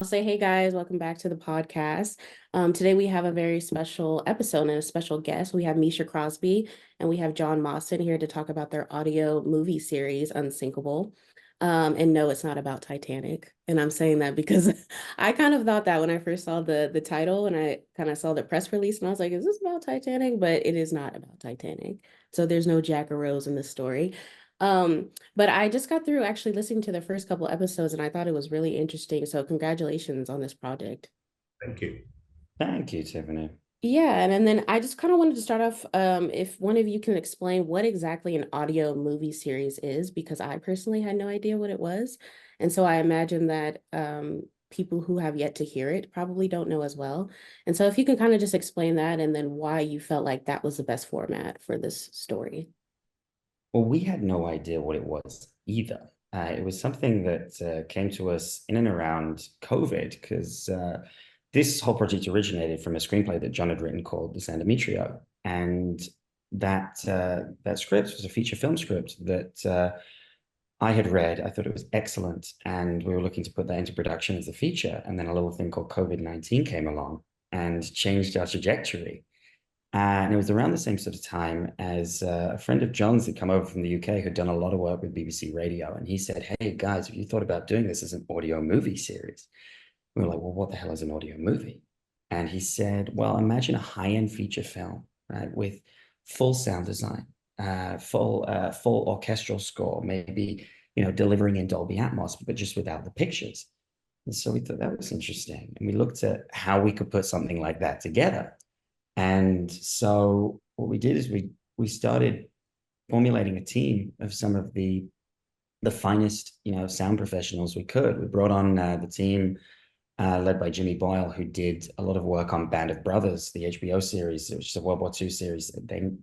say, hey guys, welcome back to the podcast. Today we have a very special episode and a special guest. We have Misha Crosby and we have John Mawson here to talk about their audio movie series, Unsinkable. And no, it's not about Titanic. And I'm saying that because I kind of thought that when I first saw the title and I kind of saw the press release and I was like, is this about Titanic? But it is not about Titanic. So there's no Jack or Rose in this story. But I just got through actually listening to the first couple episodes and I thought it was really interesting. So congratulations on this project. Thank you. Thank you, Tiffany. Yeah, and then I just kind of wanted to start off, if one of you can explain what exactly an audio movie series is, because I personally had no idea what it was. And so I imagine that people who have yet to hear it probably don't know as well. And so if you can kind of just explain that and then why you felt like that was the best format for this story. Well, we had no idea what it was either. It was something that came to us in and around COVID because this whole project originated from a screenplay that John had written called The San Demetrio. And that script was a feature film script that I had read. I thought it was excellent. And we were looking to put that into production as a feature. And then a little thing called COVID-19 came along and changed our trajectory. And it was around the same sort of time as a friend of John's had come over from the UK who'd done a lot of work with BBC Radio. And he said, hey, guys, have you thought about doing this as an audio movie series? We were like, well, what the hell is an audio movie? And he said, well, imagine a high-end feature film, right, with full sound design, full orchestral score, maybe, delivering in Dolby Atmos, but just without the pictures. And so we thought that was interesting. And we looked at how we could put something like that together. And so what we did is we started formulating a team of some of the finest, sound professionals we could. We brought on the team led by Jimmy Boyle, who did a lot of work on Band of Brothers, the HBO series, which is a World War II series.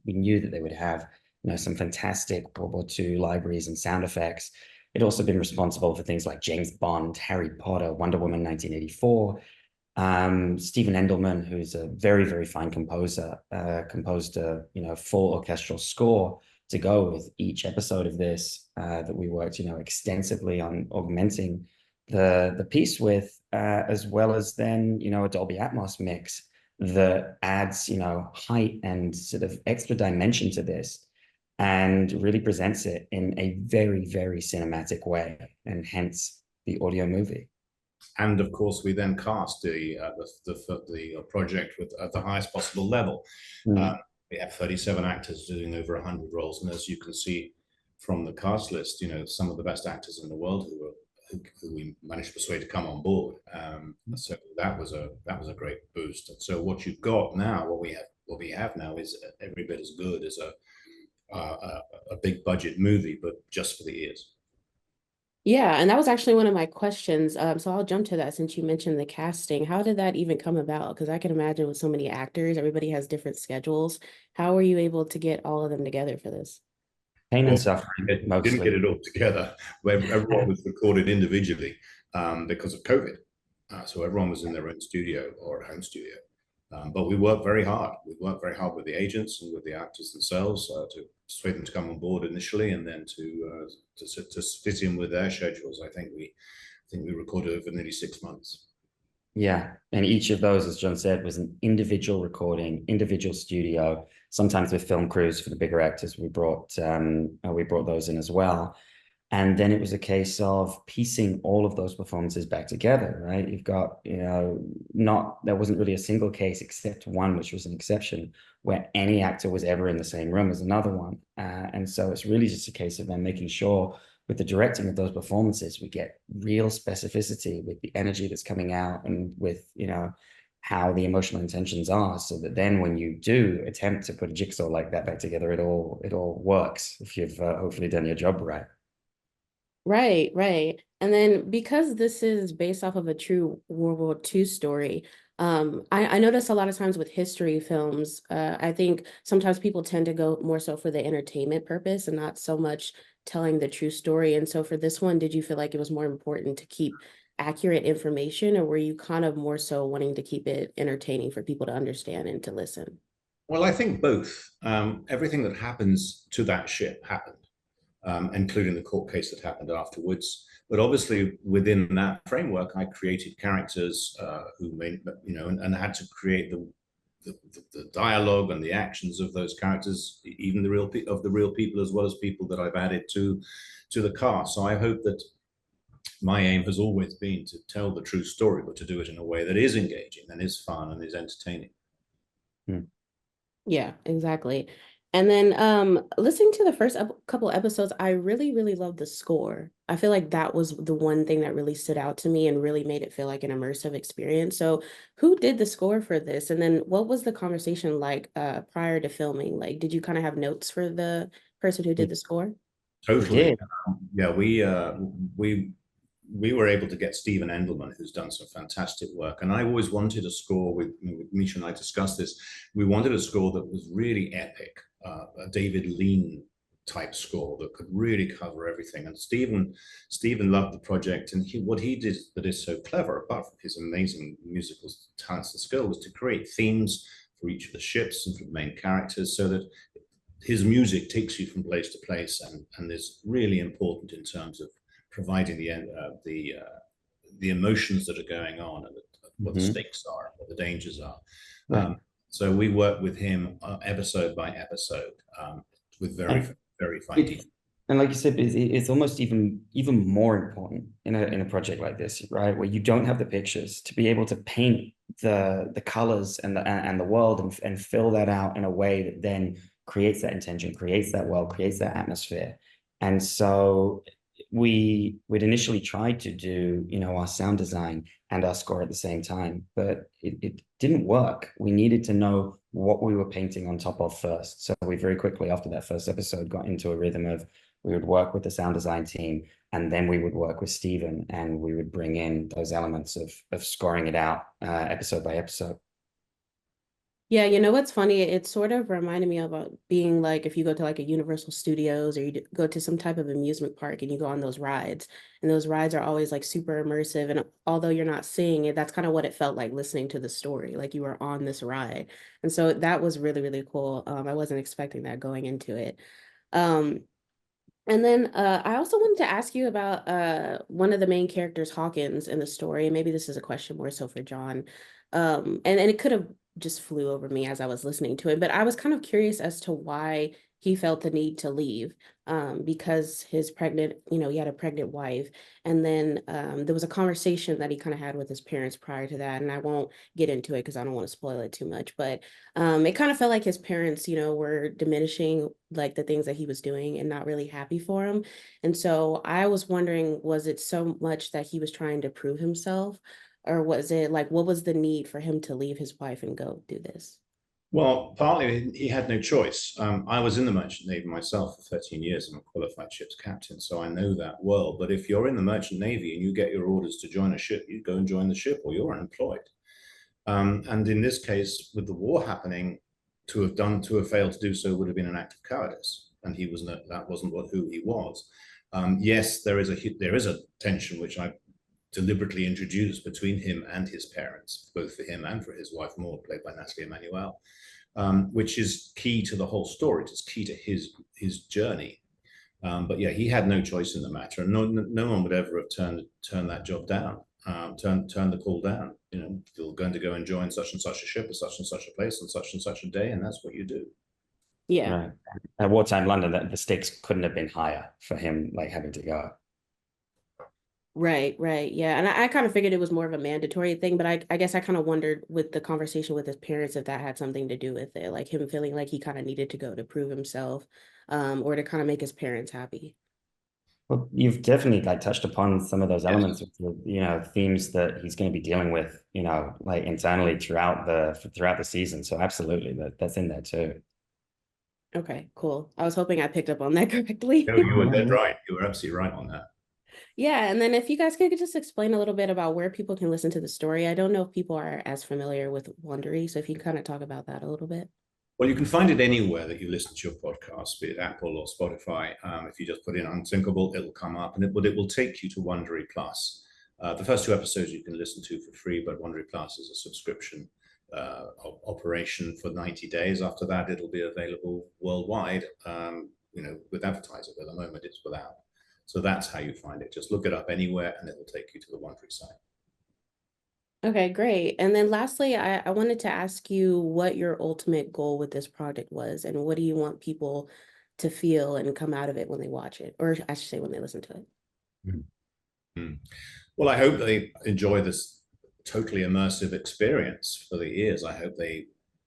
We knew that they would have, some fantastic World War II libraries and sound effects. It'd also been responsible for things like James Bond, Harry Potter, Wonder Woman 1984. Stephen Endelman, who's a very, very fine composer, composed a full orchestral score to go with each episode of this that we worked extensively on augmenting the piece with, as well as then a Dolby Atmos mix that adds height and sort of extra dimension to this and really presents it in a very, very cinematic way, and hence the audio movie. And of course, we then cast the project at the highest possible level. We have 37 actors doing over 100 roles, and as you can see from the cast list, some of the best actors in the world who we managed to persuade to come on board. So that was a great boost. And so what you've got now, what we have now is every bit as good as a big budget movie, but just for the ears. Yeah, and that was actually one of my questions. So I'll jump to that since you mentioned the casting. How did that even come about? Because I can imagine with so many actors, everybody has different schedules. How were you able to get all of them together for this? Pain and Well, suffering, didn't get mostly. it all together. Everyone was recorded individually because of COVID. So everyone was in their own studio or a home studio. But we worked very hard. We worked very hard with the agents and with the actors themselves to persuade them to come on board initially, and then to fit in with their schedules. I think we recorded over nearly 6 months. Yeah, and each of those, as John said, was an individual recording, individual studio. Sometimes with film crews for the bigger actors, we brought those in as well. And then it was a case of piecing all of those performances back together, right? You've got, there wasn't really a single case except one, which was an exception, where any actor was ever in the same room as another one. And so it's really just a case of them making sure with the directing of those performances, we get real specificity with the energy that's coming out and with, how the emotional intentions are, so that then when you do attempt to put a jigsaw like that back together, it all works if you've hopefully done your job right. Right, right. And then because this is based off of a true World War II story, I notice a lot of times with history films, I think sometimes people tend to go more so for the entertainment purpose and not so much telling the true story. And so for this one, did you feel like it was more important to keep accurate information, or were you kind of more so wanting to keep it entertaining for people to understand and to listen? Well, I think both. Everything that happens to that ship happened. including the court case that happened afterwards. But obviously, within that framework, I created characters who made, and had to create the dialogue and the actions of those characters, even the real people, as well as people that I've added to the cast. So I hope that my aim has always been to tell the true story, but to do it in a way that is engaging and is fun and is entertaining. Yeah, exactly. And then listening to the first couple episodes, I really, really loved the score. I feel like that was the one thing that really stood out to me and really made it feel like an immersive experience. So who did the score for this? And then what was the conversation like prior to filming? Like, did you kind of have notes for the person who did the score? Totally. did. Yeah, we were able to get Stephen Endelman, who's done some fantastic work. And I always wanted a score with Misha and I discussed this. We wanted a score that was really epic, a David Lean type score that could really cover everything. And Stephen loved the project, and what he did that is so clever, apart from his amazing musical talents and skill, was to create themes for each of the ships and for the main characters, so that his music takes you from place to place, and is really important in terms of providing the emotions that are going on, and what the stakes are, what the dangers are. Right. So we work with him episode by episode, with very fine detail. And like you said, it's almost even more important in a project like this, right? Where you don't have the pictures, to be able to paint the colors and the world and fill that out in a way that then creates that intention, creates that world, creates that atmosphere. And so we'd initially tried to do, our sound design and our score at the same time, but it didn't work. We needed to know what we were painting on top of first. So we very quickly, after that first episode, got into a rhythm of, we would work with the sound design team, and then we would work with Stephen, and we would bring in those elements of scoring it out episode by episode. Yeah, you know what's funny? It sort of reminded me about being like if you go to like a Universal Studios, or you go to some type of amusement park and you go on those rides, and those rides are always like super immersive. And although you're not seeing it, that's kind of what it felt like listening to the story, like you were on this ride. And so that was really, really cool. I wasn't expecting that going into it. Um, and then I also wanted to ask you about one of the main characters, Hawkins, in the story. And maybe this is a question more so for John. And it could have just flew over me as I was listening to it, but I was kind of curious as to why he felt the need to leave, because his pregnant, he had a pregnant wife. And then there was a conversation that he kind of had with his parents prior to that. And I won't get into it because I don't want to spoil it too much, but it kind of felt like his parents, were diminishing like the things that he was doing and not really happy for him. And so I was wondering, was it so much that he was trying to prove himself, or was it like, what was the need for him to leave his wife and go do this? Well, partly he had no choice. I was in the Merchant Navy myself for 13 years. I'm a qualified ship's captain, so I know that well. But if you're in the Merchant Navy and you get your orders to join a ship, you go and join the ship, or you're unemployed. And in this case, with the war happening, to have failed to do so would have been an act of cowardice, and that wasn't who he was. Yes, there is a tension which I deliberately introduced between him and his parents, both for him and for his wife Maud, played by Natalie Emmanuel, which is key to the whole story. It's key to his journey. But yeah, he had no choice in the matter, and no one would ever have turned that job down, turn the call down. You're going to go and join such and such a ship at such and such a place on such and such a day, and that's what you do. Yeah. Right. At wartime London, the stakes couldn't have been higher for him, like having to go. Right, right. Yeah. And I kind of figured it was more of a mandatory thing, but I guess I kind of wondered with the conversation with his parents if that had something to do with it, like him feeling like he kind of needed to go to prove himself, or to kind of make his parents happy. Well, you've definitely like touched upon some of those Yes. elements of themes that he's going to be dealing with, like internally throughout the season. So absolutely, that's in there too. Okay, cool. I was hoping I picked up on that correctly. No, you were dead right. You were absolutely right on that. Yeah, and then if you guys could just explain a little bit about where people can listen to the story. I don't know if people are as familiar with Wondery, so if you can kind of talk about that a little bit. Well, you can find it anywhere that you listen to your podcast, be it Apple or Spotify. If you just put in Unsinkable, it'll come up, and it will take you to Wondery Plus. The first two episodes you can listen to for free, but Wondery Plus is a subscription operation for 90 days. After that, it'll be available worldwide. with advertising. At the moment, it's without. So that's how you find it. Just look it up anywhere, and it will take you to the Wondery site. Okay, great. And then lastly, I wanted to ask you what your ultimate goal with this project was, and what do you want people to feel and come out of it when they watch it, or I should say when they listen to it. Mm. Well, I hope they enjoy this totally immersive experience for the ears. I hope the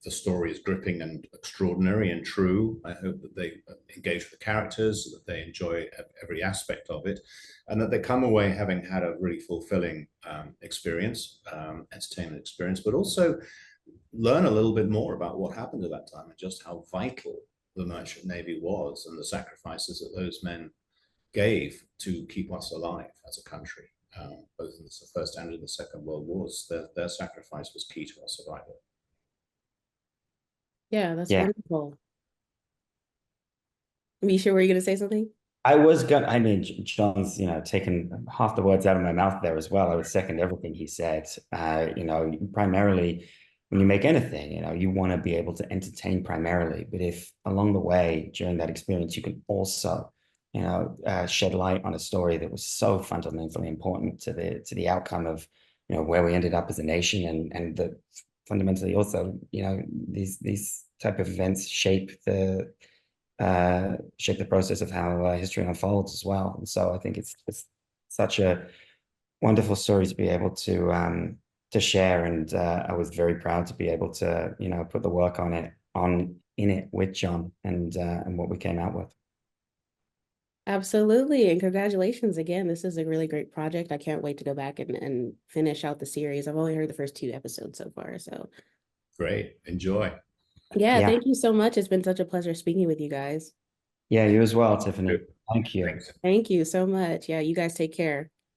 story is gripping and extraordinary and true. I hope that they engage with the characters, that they enjoy every aspect of it, and that they come away having had a really fulfilling experience, entertainment experience, but also learn a little bit more about what happened at that time and just how vital the Merchant Navy was and the sacrifices that those men gave to keep us alive as a country, both in the First and in the Second World Wars. Their sacrifice was key to our survival. Yeah, that's wonderful. Misha, were you going to say something? I mean, John's, taken half the words out of my mouth there as well. I would second everything he said. Primarily when you make anything, you want to be able to entertain primarily, but if along the way during that experience, you can also, shed light on a story that was so fundamentally important to the outcome of, where we ended up as a nation, and that fundamentally also, these type of events shape the process of how history unfolds as well. And so I think it's such a wonderful story to be able to share, and I was very proud to be able to put the work in it with John and what we came out with. Absolutely, and congratulations again. This is a really great project. I can't wait to go back and finish out the series. I've only heard the first 2 episodes so far, so great. Enjoy. Yeah, thank you so much. It's been such a pleasure speaking with you guys. Yeah, you as well, Tiffany. Thank you. Thanks. Thank you so much. Yeah, you guys take care.